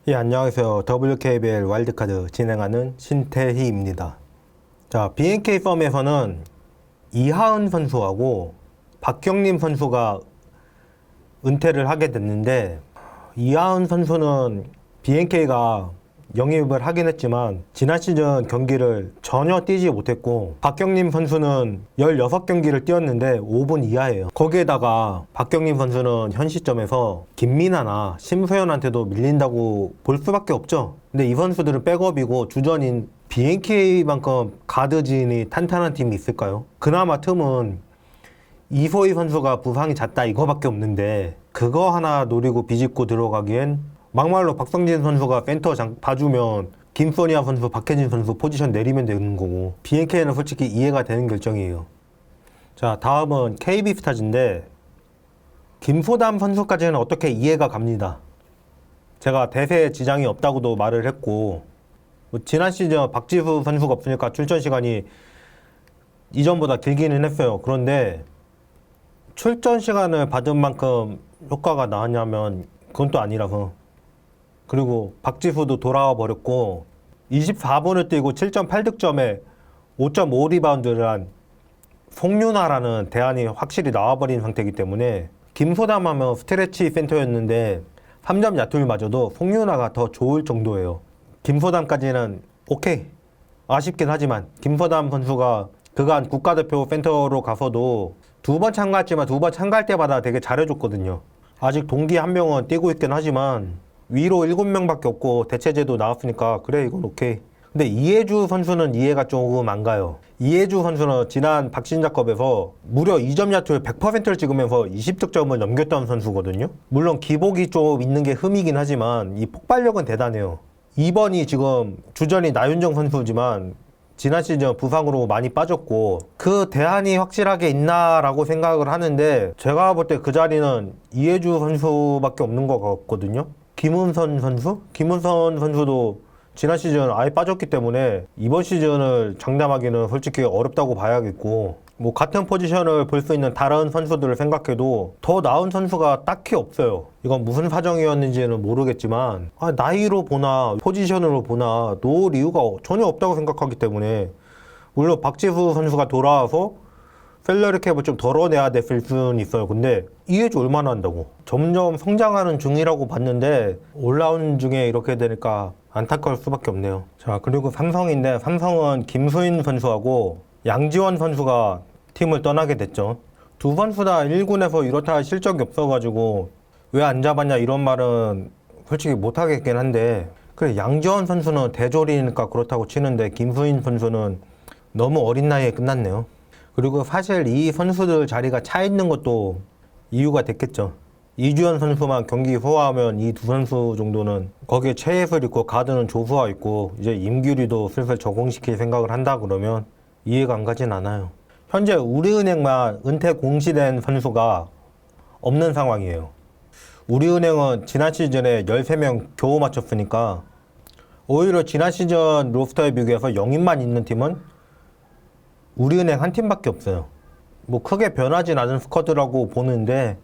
예, 안녕하세요. WKBL 와일드카드 진행하는 신태희입니다. 자, BNK 펌에서는 이하은 선수하고 박경림 선수가 은퇴를 하게 됐는데, 이하은 선수는 BNK가 영입을 하긴 했지만 지난 시즌 경기를 전혀 뛰지 못했고, 박경림 선수는 16경기를 뛰었는데 5분 이하예요. 거기에다가 박경림 선수는 현 시점에서 김민아나 심소연한테도 밀린다고 볼 수밖에 없죠. 근데 이 선수들은 백업이고 주전인 BNK만큼 가드진이 탄탄한 팀이 있을까요? 그나마 틈은 이소희 선수가 부상이 잦다 이거밖에 없는데, 그거 하나 노리고 비집고 들어가기엔 막말로 박성진 선수가 센터 봐주면 김소니아 선수, 박혜진 선수 포지션 내리면 되는 거고, BNK는 솔직히 이해가 되는 결정이에요. 자, 다음은 KB스타즈인데 김소담 선수까지는 어떻게 이해가 갑니다. 제가 대세에 지장이 없다고도 말을 했고, 지난 시즌 박지수 선수가 없으니까 출전 시간이 이전보다 길기는 했어요. 그런데 출전 시간을 받은 만큼 효과가 나왔냐면 그건 또 아니라서. 그리고 박지수도 돌아와 버렸고 24분을 뛰고 7.8득점에 5.5 리바운드를 한 송윤아라는 대안이 확실히 나와버린 상태이기 때문에, 김소담 하면 스트레치 센터였는데 3점 야투율마저도 송윤아가 더 좋을 정도예요. 김소담까지는 오케이, 아쉽긴 하지만 김소담 선수가 그간 국가대표 센터로 가서도 2번 참가했지만 2번 참가할 때마다 되게 잘해줬거든요. 아직 동기 한 명은 뛰고 있긴 하지만 위로 7명밖에 없고 대체제도 나왔으니까 그래, 이건 오케이. 근데 이해주 선수는 이해가 조금 안 가요. 이해주 선수는 지난 박신자컵에서 무려 2점 야투를 100%를 찍으면서 20득점을 넘겼던 선수거든요. 물론 기복이 좀 있는 게 흠이긴 하지만 이 폭발력은 대단해요. 2번이 지금 주전이 나윤정 선수지만 지난 시즌 부상으로 많이 빠졌고, 그 대안이 확실하게 있나라고 생각을 하는데, 제가 볼 때 그 자리는 이해주 선수밖에 없는 것 같거든요. 김은선 선수도 지난 시즌 아예 빠졌기 때문에 이번 시즌을 장담하기는 솔직히 어렵다고 봐야겠고, 뭐 같은 포지션을 볼 수 있는 다른 선수들을 생각해도 더 나은 선수가 딱히 없어요. 이건 무슨 사정이었는지는 모르겠지만 나이로 보나 포지션으로 보나 놓을 이유가 전혀 없다고 생각하기 때문에, 물론 박지수 선수가 돌아와서 셀러리 캡을 좀 덜어내야 됐을 수는 있어요. 근데 이해주 얼마나 한다고. 점점 성장하는 중이라고 봤는데 올라온 중에 이렇게 되니까 안타까울 수밖에 없네요. 자, 그리고 삼성인데 삼성은 김수인 선수하고 양지원 선수가 팀을 떠나게 됐죠. 두 선수 다 1군에서 이렇다 할 실적이 없어가지고 왜 안 잡았냐 이런 말은 솔직히 못하겠긴 한데, 그래, 양지원 선수는 대졸이니까 그렇다고 치는데 김수인 선수는 너무 어린 나이에 끝났네요. 그리고 사실 이 선수들 자리가 차 있는 것도 이유가 됐겠죠. 이주연 선수만 경기 소화하면 이 두 선수 정도는 거기에 최예슬 있고 가드는 조수아 있고 이제 임규리도 슬슬 적응시킬 생각을 한다 그러면 이해가 안 가진 않아요. 현재 우리은행만 은퇴 공시된 선수가 없는 상황이에요. 우리은행은 지난 시즌에 13명 겨우 맞췄으니까 오히려 지난 시즌 로스터에 비교해서 영입만 있는 팀은 우리은행 한 팀밖에 없어요. 뭐 크게 변하진 않은 스쿼드라고 보는데,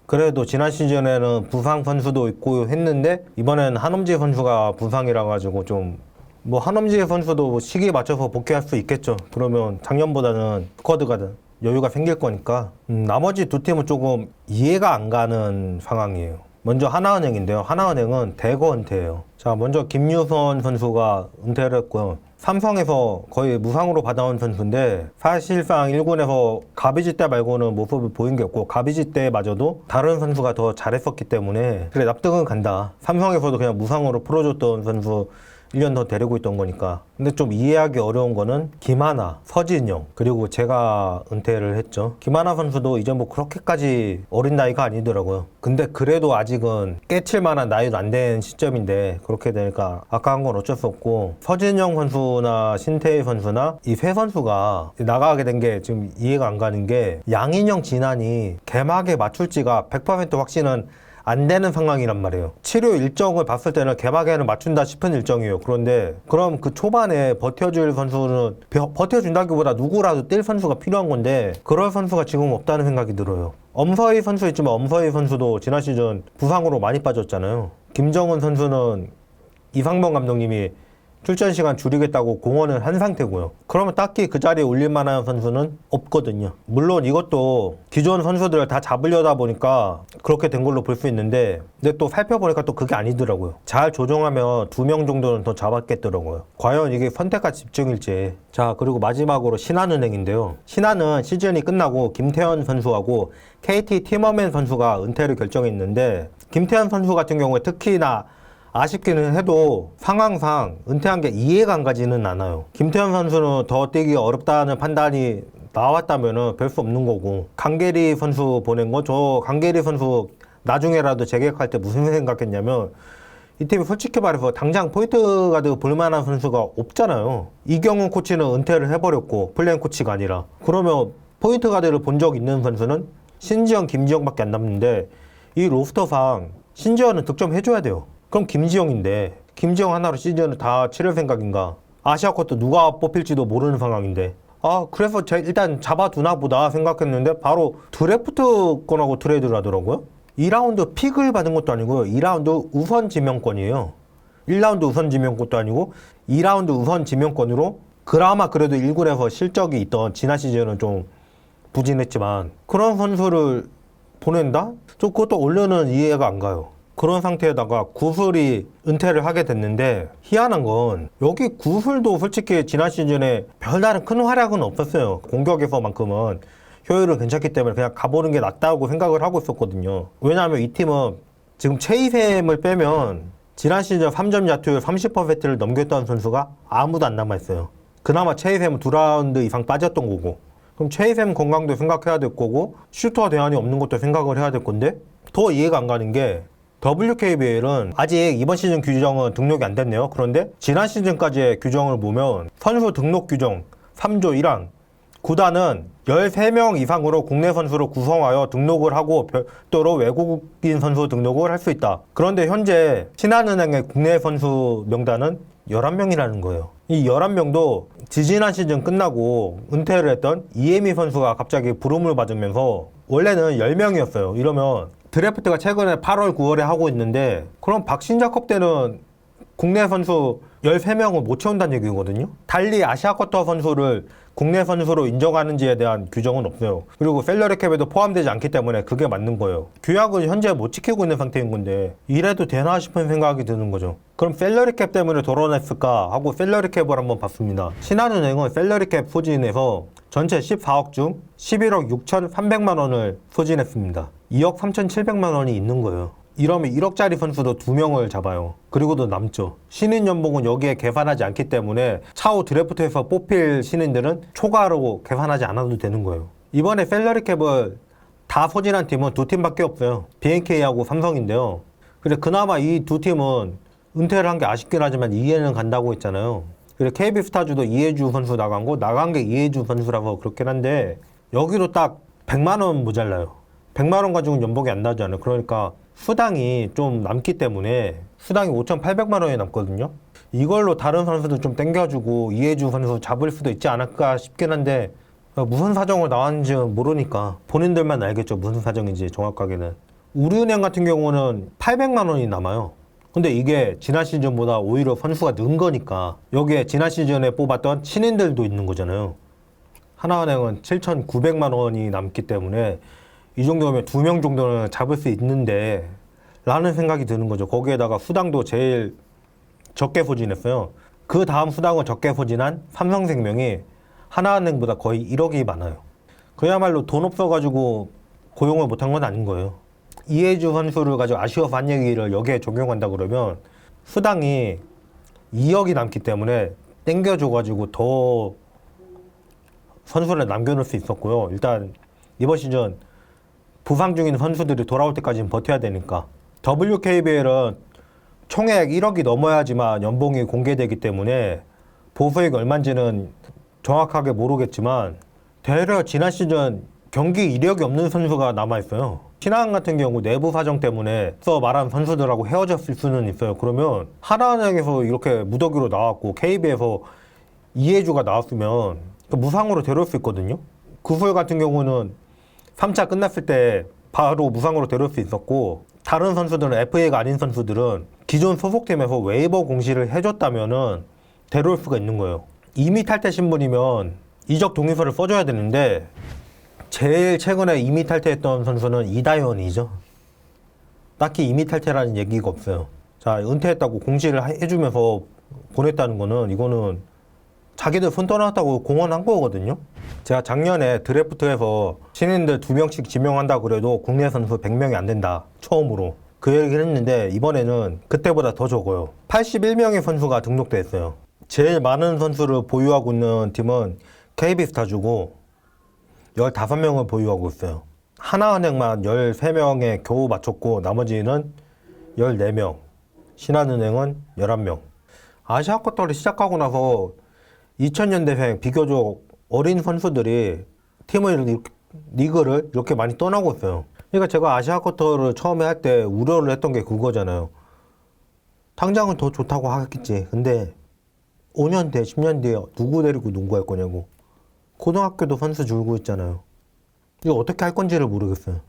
그래도 지난 시즌에는 부상 선수도 있고 했는데 이번엔 한엄지 선수가 부상이라 가지고 좀, 뭐 한엄지 선수도 시기에 맞춰서 복귀할 수 있겠죠. 그러면 작년보다는 스쿼드가 여유가 생길 거니까. 나머지 두 팀은 조금 이해가 안 가는 상황이에요. 먼저 하나은행인데요. 하나은행은 대거 은퇴예요. 자, 먼저 김유선 선수가 은퇴를 했고요. 삼성에서 거의 무상으로 받아온 선수인데 사실상 1군에서 가비지 때 말고는 모습을 보인 게 없고, 가비지 때마저도 다른 선수가 더 잘했었기 때문에 그래, 납득은 간다. 삼성에서도 그냥 무상으로 풀어줬던 선수 1년 더 데리고 있던 거니까. 근데 좀 이해하기 어려운 거는 김하나, 서진영, 그리고 제가 은퇴를 했죠. 김하나 선수도 이제 뭐 그렇게까지 어린 나이가 아니더라고요. 근데 그래도 아직은 깨칠 만한 나이도 안 된 시점인데 그렇게 되니까 아까운 건 어쩔 수 없고, 서진영 선수나 신태희 선수나 이 세 선수가 나가게 된 게 지금 이해가 안 가는 게, 양인영, 진한이 개막에 맞출지가 100% 확신은 안 되는 상황이란 말이에요. 치료 일정을 봤을 때는 개막에는 맞춘다 싶은 일정이에요. 그런데 그럼 그 초반에 버텨줄 선수는 버텨준다기보다 누구라도 뛸 선수가 필요한 건데 그럴 선수가 지금 없다는 생각이 들어요. 엄서희 선수 있지만 엄서희 선수도 지난 시즌 부상으로 많이 빠졌잖아요. 김정은 선수는 이상범 감독님이 출전 시간 줄이겠다고 공언을 한 상태고요. 그러면 딱히 그 자리에 올릴 만한 선수는 없거든요. 물론 이것도 기존 선수들을 다 잡으려다 보니까 그렇게 된 걸로 볼 수 있는데, 근데 또 살펴보니까 또 그게 아니더라고요. 잘 조정하면 2명 정도는 더 잡았겠더라고요. 과연 이게 선택과 집중일지. 자, 그리고 마지막으로 신한은행인데요. 신한은 시즌이 끝나고 김태현 선수하고 KT 티머맨 선수가 은퇴를 결정했는데, 김태현 선수 같은 경우에 특히나 아쉽기는 해도 상황상 은퇴한 게 이해가 안 가지는 않아요. 김태현 선수는 더 뛰기 어렵다는 판단이 나왔다면 별 수 없는 거고, 강계리 선수 보낸 거, 저 강계리 선수 나중에라도 재계약할 때 무슨 생각했냐면, 이 팀이 솔직히 말해서 당장 포인트 가드 볼만한 선수가 없잖아요. 이경훈 코치는 은퇴를 해버렸고, 플랜 코치가 아니라. 그러면 포인트 가드를 본 적 있는 선수는 신지영, 김지영밖에 안 남는데, 이 로스터상 신지영은 득점해줘야 돼요. 그럼 김지영인데, 김지영 하나로 시즌을 다 치를 생각인가? 아시아컵도 누가 뽑힐지도 모르는 상황인데, 그래서 일단 잡아두나 보다 생각했는데 바로 드래프트권하고 트레이드를 하더라고요. 2라운드 픽을 받은 것도 아니고요. 2라운드 우선 지명권이에요. 1라운드 우선 지명권도 아니고 2라운드 우선 지명권으로, 그나마 그래도 1군에서 실적이 있던 지난 시즌은 좀 부진했지만 그런 선수를 보낸다? 좀 그것도 원래는 이해가 안 가요. 그런 상태에다가 구슬이 은퇴를 하게 됐는데, 희한한 건 여기 구슬도 솔직히 지난 시즌에 별다른 큰 활약은 없었어요. 공격에서만큼은 효율은 괜찮기 때문에 그냥 가보는 게 낫다고 생각을 하고 있었거든요. 왜냐하면 이 팀은 지금 최이샘을 빼면 지난 시즌 3점 야투율 30%를 넘겼던 선수가 아무도 안 남아있어요. 그나마 최이샘은 2라운드 이상 빠졌던 거고, 그럼 최이샘 건강도 생각해야 될 거고, 슈터 대안이 없는 것도 생각을 해야 될 건데, 더 이해가 안 가는 게 WKBL은 아직 이번 시즌 규정은 등록이 안 됐네요. 그런데 지난 시즌까지의 규정을 보면 선수 등록 규정 3조 1항, 구단은 13명 이상으로 국내 선수를 구성하여 등록을 하고 별도로 외국인 선수 등록을 할 수 있다. 그런데 현재 신한은행의 국내 선수 명단은 11명이라는 거예요. 이 11명도 지지난 시즌 끝나고 은퇴를 했던 이혜미 선수가 갑자기 부름을 받으면서 원래는 10명이었어요. 이러면 드래프트가 최근에 8월, 9월에 하고 있는데, 그럼 박신자컵 때는 국내 선수 13명을 못 채운다는 얘기거든요. 달리 아시아쿼터 선수를 국내 선수로 인정하는지에 대한 규정은 없어요. 그리고 셀러리 캡에도 포함되지 않기 때문에 그게 맞는 거예요. 규약은 현재 못 지키고 있는 상태인 건데 이래도 되나 싶은 생각이 드는 거죠. 그럼 셀러리 캡 때문에 덜어냈을까 하고 셀러리 캡을 한번 봤습니다. 신한은행은 셀러리 캡 소진에서 전체 14억 중 11억 6,300만 원을 소진했습니다. 2억 3,700만 원이 있는 거예요. 이러면 1억짜리 선수도 2명을 잡아요. 그리고도 남죠. 신인 연봉은 여기에 계산하지 않기 때문에 차후 드래프트에서 뽑힐 신인들은 초과로 계산하지 않아도 되는 거예요. 이번에 셀러리 캡을 다 소진한 팀은 두 팀밖에 없어요. BNK하고 삼성인데요. 그래 그나마 이 두 팀은 은퇴를 한 게 아쉽긴 하지만 이해는 간다고 했잖아요. 그래 KB스타즈도 이해주 선수 나간 게 이해주 선수라서 그렇긴 한데, 여기도 딱 100만 원 모자라요. 100만 원 가지고는 연봉이 안 나잖아요. 그러니까 수당이 좀 남기 때문에 수당이 5,800만 원이 남거든요. 이걸로 다른 선수들 좀 땡겨주고 이해주 선수 잡을 수도 있지 않을까 싶긴 한데, 무슨 사정으로 나왔는지는 모르니까 본인들만 알겠죠. 무슨 사정인지 정확하게는. 우리은행 같은 경우는 800만 원이 남아요. 근데 이게 지난 시즌보다 오히려 선수가 는 거니까 여기에 지난 시즌에 뽑았던 신인들도 있는 거잖아요. 하나은행은 7,900만 원이 남기 때문에 이 정도면 2명 정도는 잡을 수 있는데 라는 생각이 드는 거죠. 거기에다가 수당도 제일 적게 소진했어요. 그 다음 수당을 적게 소진한 삼성생명이 하나은행보다 거의 1억이 많아요. 그야말로 돈 없어가지고 고용을 못한 건 아닌 거예요. 이해주 선수를 가지고 아쉬워서 한 얘기를 여기에 적용한다 그러면 수당이 2억이 남기 때문에 땡겨줘가지고 더 선수를 남겨놓을 수 있었고요. 일단 이번 시즌 부상 중인 선수들이 돌아올 때까지는 버텨야 되니까. WKBL은 총액 1억이 넘어야지만 연봉이 공개되기 때문에 보수액이 얼마인지는 정확하게 모르겠지만 대략 지난 시즌 경기 이력이 없는 선수가 남아있어요. 신한 같은 경우 내부 사정 때문에 말한 선수들하고 헤어졌을 수는 있어요. 그러면 하나은행에서 이렇게 무더기로 나왔고 KB에서 이해주가 나왔으면 무상으로 데려올 수 있거든요. 구슬 같은 경우는 3차 끝났을 때 바로 무상으로 데려올 수 있었고, 다른 선수들은 FA가 아닌 선수들은 기존 소속팀에서 웨이버 공시를 해줬다면은 데려올 수가 있는 거예요. 이미 탈퇴신 분이면 이적 동의서를 써줘야 되는데 제일 최근에 이미 탈퇴했던 선수는 이다현이죠. 딱히 이미 탈퇴라는 얘기가 없어요. 자, 은퇴했다고 공시를 해주면서 보냈다는 거는 이거는 자기들 손 떠났다고 공언한 거거든요. 제가 작년에 드래프트에서 신인들 2명씩 지명한다 그래도 국내 선수 100명이 안 된다. 처음으로. 그 얘기를 했는데 이번에는 그때보다 더 적어요. 81명의 선수가 등록돼 있어요. 제일 많은 선수를 보유하고 있는 팀은 KB스타즈고 15명을 보유하고 있어요. 하나은행만 13명에 겨우 맞췄고 나머지는 14명, 신한은행은 11명. 아시아컵터를 시작하고 나서 2000년대생 비교적 어린 선수들이 팀을 리그를 이렇게 많이 떠나고 있어요. 그러니까 제가 아시아컵터를 처음에 할 때 우려를 했던 게 그거잖아요. 당장은 더 좋다고 하겠지. 근데 5년 뒤에 10년 뒤에 누구 데리고 농구할 거냐고. 고등학교도 선수 줄고 있잖아요. 이거 어떻게 할 건지를 모르겠어요.